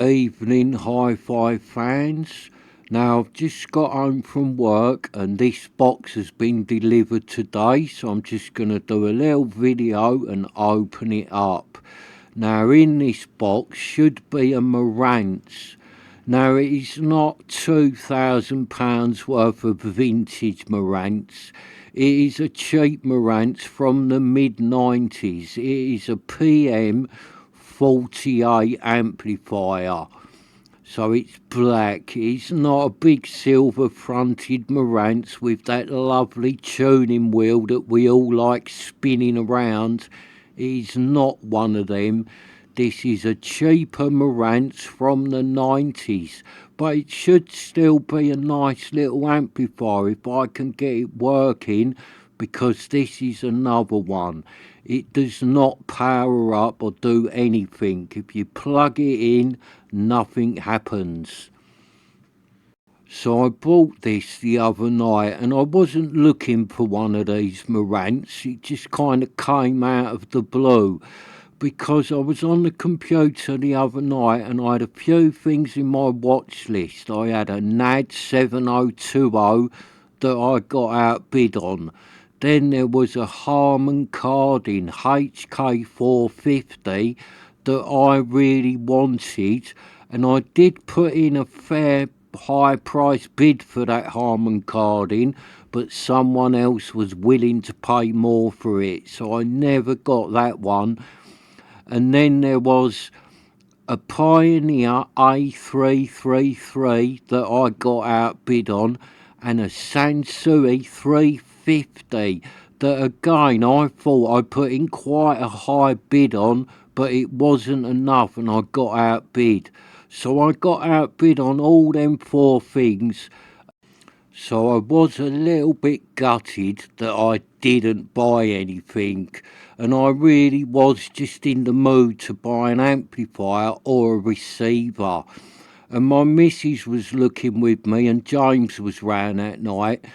Evening, Hi-Fi fans. Now I've just got home from work and this box has been delivered today, so I'm just going to do a little video and open it up. Now in this box should be a Marantz. Now it is not £2,000 worth of vintage Marantz. It is a cheap Marantz from the mid-90s. It is a PM-48 amplifier. So it's black. It's not a big silver fronted Marantz with that lovely tuning wheel that we all like spinning around. It's not one of them. This is a cheaper Marantz from the 90s, but it should still be a nice little amplifier if I can get it working, because this is another one. It does not power up or do anything. If you plug it in, nothing happens. So I bought this the other night and I wasn't looking for one of these Marantz. It just kind of came out of the blue, because I was on the computer the other night and I had a few things in my watch list. I had a NAD 7020 that I got outbid on. Then there was a Harman Kardon HK450 that I really wanted, and I did put in a fair high price bid for that Harman Kardon, but someone else was willing to pay more for it, so I never got that one. And then there was a Pioneer A333 that I got outbid on, and a Sansui 350 that again I thought I put in quite a high bid on, but it wasn't enough and I got outbid. So I got outbid on all them four things. So I was a little bit gutted that I didn't buy anything, and I really was just in the mood to buy an amplifier or a receiver. And my missus was looking with me and James was round that night,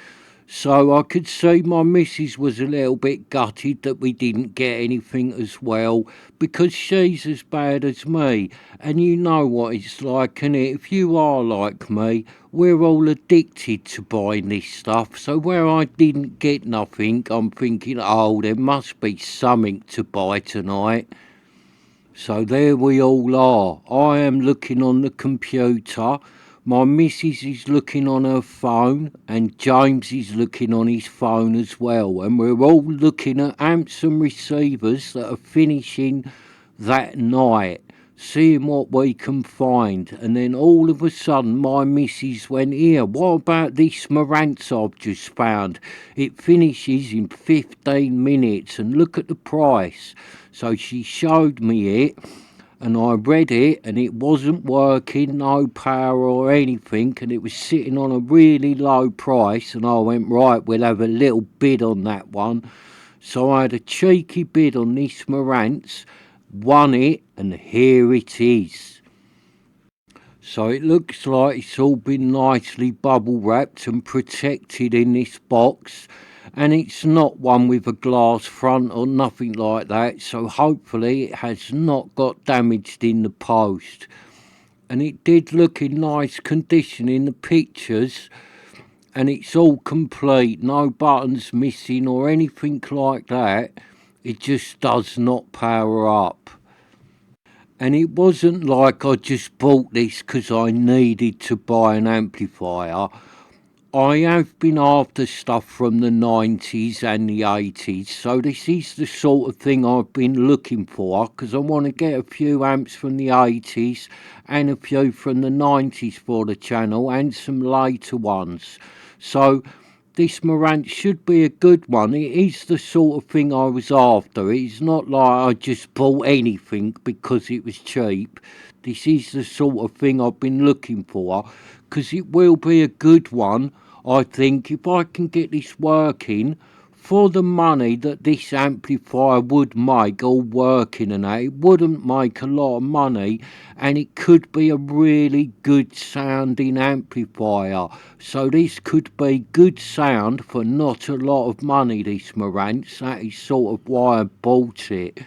so I could see my missus was a little bit gutted that we didn't get anything as well, because she's as bad as me. And you know what it's like, innit? If you are like me, we're all addicted to buying this stuff. So where I didn't get nothing, I'm thinking, oh, there must be something to buy tonight. So there we all are. I am looking on the computer, my missus is looking on her phone, and James is looking on his phone as well. And we're all looking at amps and receivers that are finishing that night, seeing what we can find. And then all of a sudden my missus went, here, what about this Marantz I've just found? It finishes in 15 minutes and look at the price. So she showed me it and I read it and it wasn't working, no power or anything, and it was sitting on a really low price, and I went, right, we'll have a little bid on that one. So I had a cheeky bid on this Marantz, won it, and here it is. So it looks like it's all been nicely bubble wrapped and protected in this box, and it's not one with a glass front or nothing like that, so hopefully it has not got damaged in the post. And it did look in nice condition in the pictures, and it's all complete, no buttons missing or anything like that. It just does not power up. And it wasn't like I just bought this because I needed to buy an amplifier. I have been after stuff from the 90s and the 80s, so this is the sort of thing I've been looking for, because I want to get a few amps from the 80s and a few from the 90s for the channel, and some later ones. So this Marantz should be a good one. It is the sort of thing I was after. It's not like I just bought anything because it was cheap. This is the sort of thing I've been looking for, because it will be a good one, I think, if I can get this working for the money that this amplifier would make all working, and that. It wouldn't make a lot of money, and it could be a really good sounding amplifier. So this could be good sound for not a lot of money, this Marantz. That is sort of why I bought it.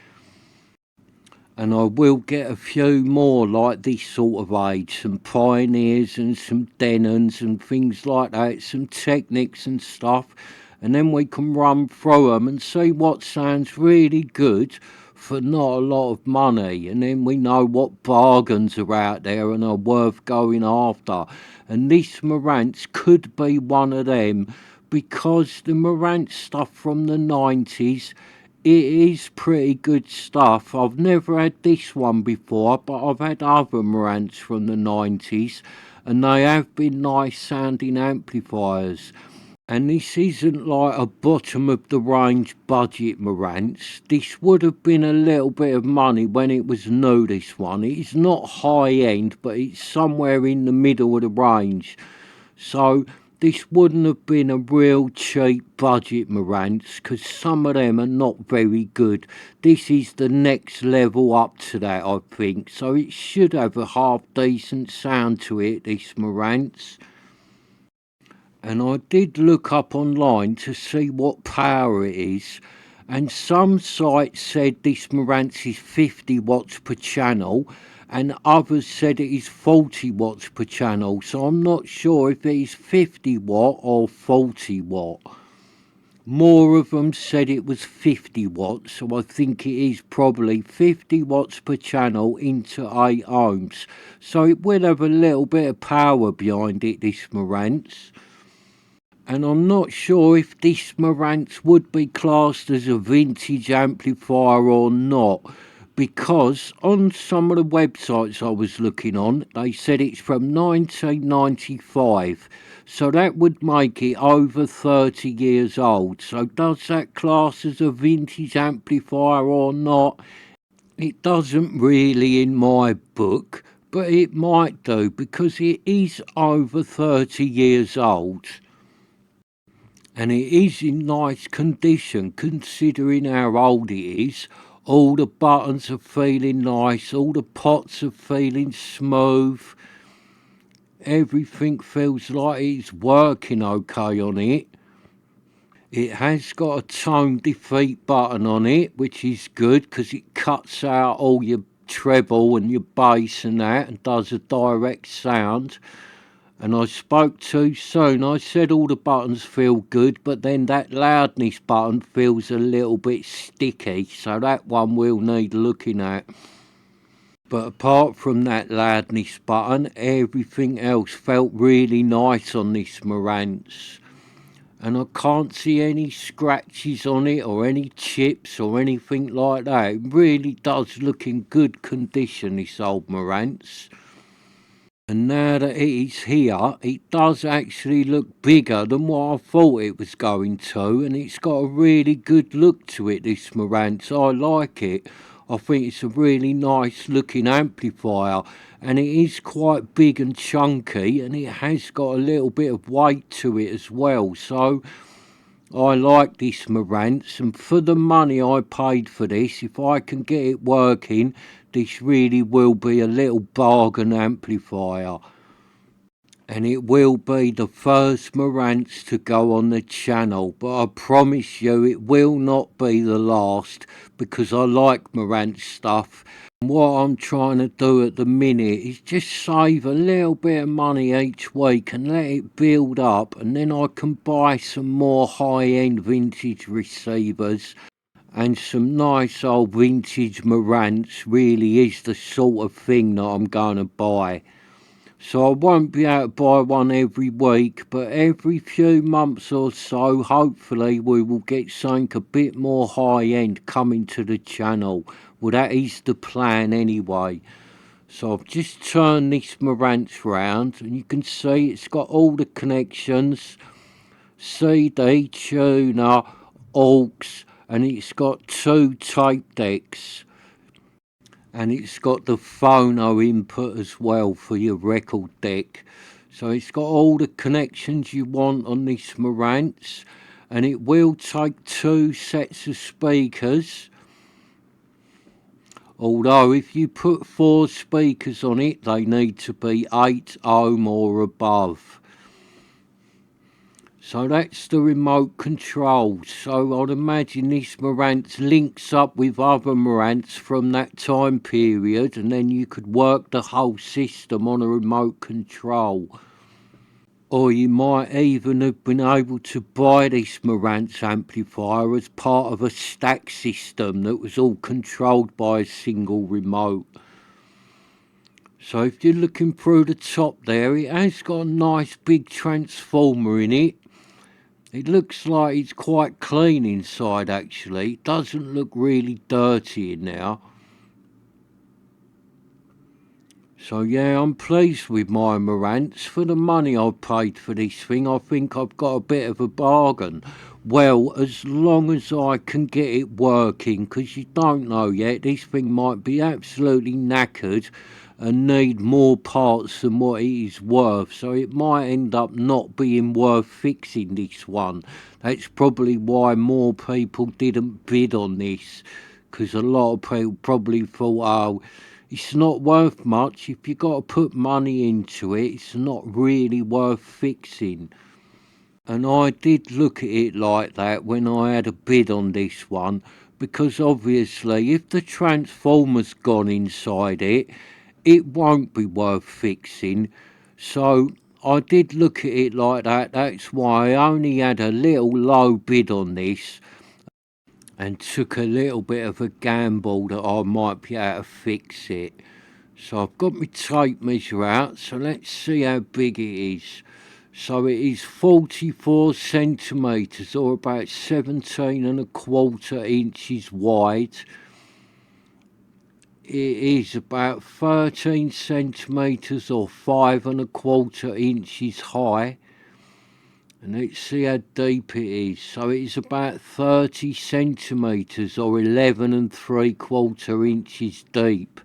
And I will get a few more like this sort of age, some Pioneers and some Denons and things like that, some Technics and stuff, and then we can run through them and see what sounds really good for not a lot of money, and then we know what bargains are out there and are worth going after. And this Marantz could be one of them, because the Marantz stuff from the 90s, it is pretty good stuff. I've never had this one before, but I've had other Marantz from the 90s, and they have been nice sounding amplifiers. And this isn't like a bottom of the range budget Marantz. This would have been a little bit of money when it was new, this one. It's not high end, but it's somewhere in the middle of the range. So this wouldn't have been a real cheap budget Marantz, because some of them are not very good. This is the next level up to that, I think. So it should have a half decent sound to it, this Marantz. And I did look up online to see what power it is, and some sites said this Marantz is 50 watts per channel, and others said it is 40 watts per channel, so I'm not sure if it is 50 watt or 40 watt. More of them said it was 50 watts, so I think it is probably 50 watts per channel into 8 ohms. So it will have a little bit of power behind it, this Marantz. And I'm not sure if this Marantz would be classed as a vintage amplifier or not, because on some of the websites I was looking on, they said it's from 1995, so that would make it over 30 years old. So does that class as a vintage amplifier or not? It doesn't really in my book, but it might do, because it is over 30 years old. And it is in nice condition considering how old it is. All the buttons are feeling nice, all the pots are feeling smooth. Everything feels like it's working okay on it. It has got a tone defeat button on it, which is good because it cuts out all your treble and your bass and that and does a direct sound. And I spoke too soon. I said all the buttons feel good, but then that loudness button feels a little bit sticky, so that one will need looking at. But apart from that loudness button, everything else felt really nice on this Marantz. And I can't see any scratches on it or any chips or anything like that. It really does look in good condition, this old Marantz. And now that it is here, it does actually look bigger than what I thought it was going to, and it's got a really good look to it, this Marantz. I like it. I think it's a really nice looking amplifier, and it is quite big and chunky, and it has got a little bit of weight to it as well. So I like this Marantz, and for the money I paid for this, if I can get it working, this really will be a little bargain amplifier. And it will be the first Marantz to go on the channel, but I promise you it will not be the last, because I like Marantz stuff. And what I'm trying to do at the minute is just save a little bit of money each week and let it build up, and then I can buy some more high-end vintage receivers. And some nice old vintage Marantz really is the sort of thing that I'm going to buy. So I won't be able to buy one every week, but every few months or so, hopefully we will get something a bit more high-end coming to the channel. Well, that is the plan anyway. So I've just turned this Marantz round, and you can see it's got all the connections: CD, tuner, aux, and it's got 2 tape decks, and it's got the phono input as well for your record deck. So it's got all the connections you want on this Marantz, and it will take 2 sets of speakers, although if you put 4 speakers on it, they need to be 8 ohm or above. So that's the remote control. So I'd imagine this Marantz links up with other Marantz from that time period, and then you could work the whole system on a remote control. Or you might even have been able to buy this Marantz amplifier as part of a stack system that was all controlled by a single remote. So if you're looking through the top there, it has got a nice big transformer in it. It looks like it's quite clean inside actually. It doesn't look really dirty in there. So yeah, I'm pleased with my Marantz. For the money I've paid for this thing, I think I've got a bit of a bargain. Well, as long as I can get it working, because you don't know yet, this thing might be absolutely knackered and need more parts than what it is worth, so it might end up not being worth fixing this one. That's probably why more people didn't bid on this, because a lot of people probably thought, oh, it's not worth much. If you've got to put money into it, it's not really worth fixing. And I did look at it like that when I had a bid on this one, because obviously if the transformer's gone inside it, it won't be worth fixing. So I did look at it like that. That's why I only had a little low bid on this and took a little bit of a gamble that I might be able to fix it. So I've got my tape measure out, so let's see how big it is. So it is 44 centimetres, or about 17.25 inches wide. It is about 13 centimetres or 5.25 inches high. And let's see how deep it is. So it is about 30 centimetres or 11.75 inches deep.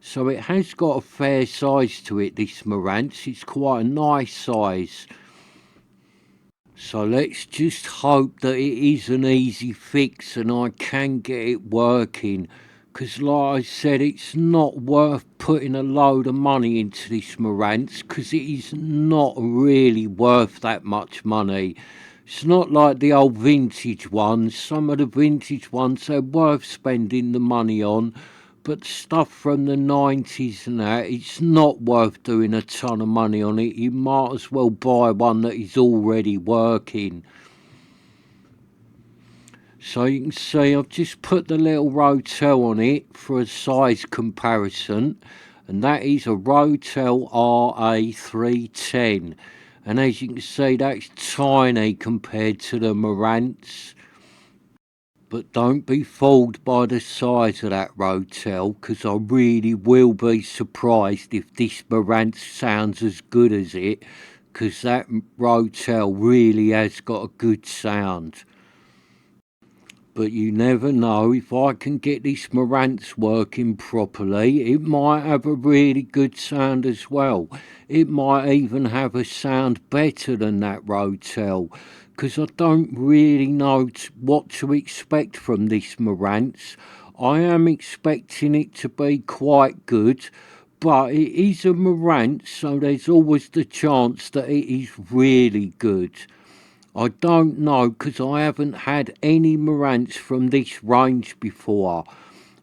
So it has got a fair size to it, this Marantz. It's quite a nice size. So let's just hope that it is an easy fix and I can get it working. Because like I said, it's not worth putting a load of money into this Marantz, because it is not really worth that much money. It's not like the old vintage ones. Some of the vintage ones are worth spending the money on, but stuff from the 90s and that, it's not worth doing a ton of money on it. You might as well buy one that is already working. So you can see I've just put the little Rotel on it for a size comparison, and that is a Rotel RA310. And as you can see, that's tiny compared to the Marantz. But don't be fooled by the size of that Rotel, because I really will be surprised if this Marantz sounds as good as it, because that Rotel really has got a good sound. But you never know, if I can get this Marantz working properly, it might have a really good sound as well. It might even have a sound better than that Rotel, because I don't really know what to expect from this Marantz. I am expecting it to be quite good, but it is a Marantz, so there's always the chance that it is really good. I don't know, because I haven't had any Marantz from this range before.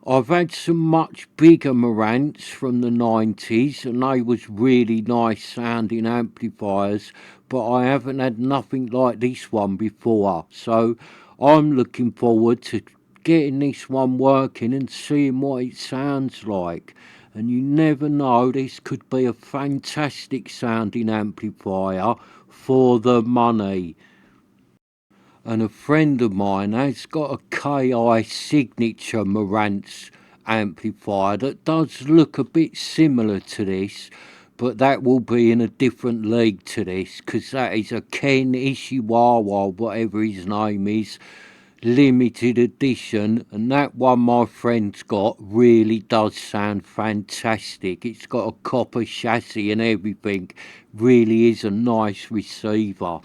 I've had some much bigger Marantz from the 90s, and they was really nice sounding amplifiers, but I haven't had nothing like this one before. So I'm looking forward to getting this one working and seeing what it sounds like. And you never know, this could be a fantastic sounding amplifier for the money. And a friend of mine has got a KI signature Marantz amplifier that does look a bit similar to this, but that will be in a different league to this, because that is a Ken Ishiwawa, whatever his name is, limited edition, and that one my friend's got really does sound fantastic. It's got a copper chassis and everything, really is a nice receiver.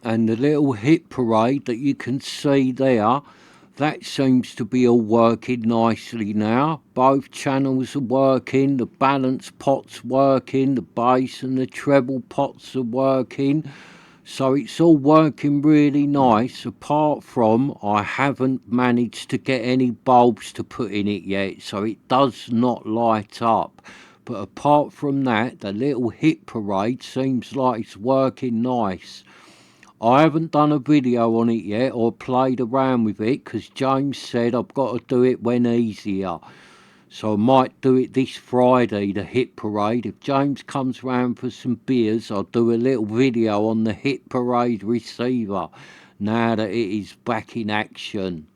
And the little hit parade that you can see there, that seems to be all working nicely now. Both channels are working, the balance pot's working, the bass and the treble pots are working. So it's all working really nice, apart from I haven't managed to get any bulbs to put in it yet, so it does not light up. But apart from that, the little hit parade seems like it's working nice. I haven't done a video on it yet or played around with it because James said I've got to do it when easier. So I might do it this Friday, the hit parade. If James comes round for some beers, I'll do a little video on the hit parade receiver now that it is back in action.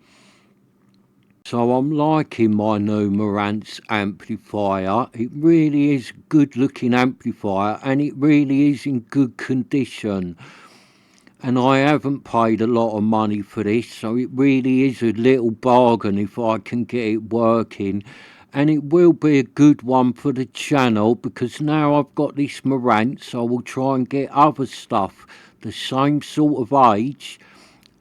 So I'm liking my new Marantz amplifier. It really is a good looking amplifier and it really is in good condition. And I haven't paid a lot of money for this, so it really is a little bargain if I can get it working. And it will be a good one for the channel because now I've got this Marantz, I will try and get other stuff the same sort of age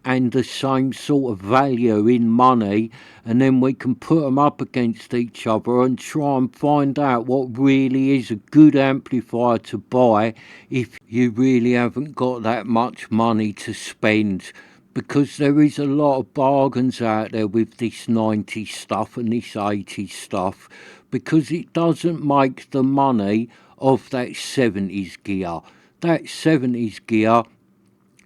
and the same sort of value in money, and then we can put them up against each other and try and find out what really is a good amplifier to buy if you really haven't got that much money to spend, because there is a lot of bargains out there with this 90s stuff and this 80s stuff, because it doesn't make the money of that 70s gear. That 70s gear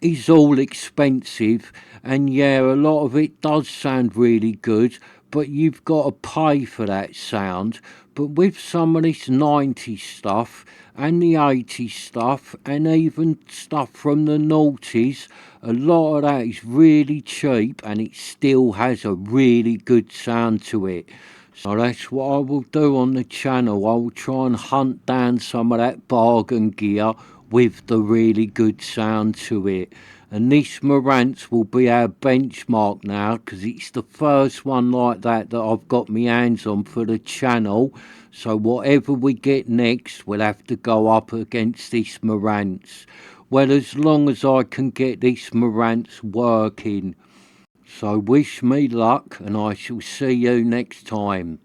is all expensive, and yeah, a lot of it does sound really good, but you've got to pay for that sound. But with some of this 90s stuff and the 80s stuff and even stuff from the noughties, a lot of that is really cheap and it still has a really good sound to it. So that's what I will do on the channel. I will try and hunt down some of that bargain gear with the really good sound to it. And this Marantz will be our benchmark now because it's the first one like that I've got my hands on for the channel. So whatever we get next, we'll have to go up against this Marantz. Well, as long as I can get this Marantz working. So wish me luck and I shall see you next time.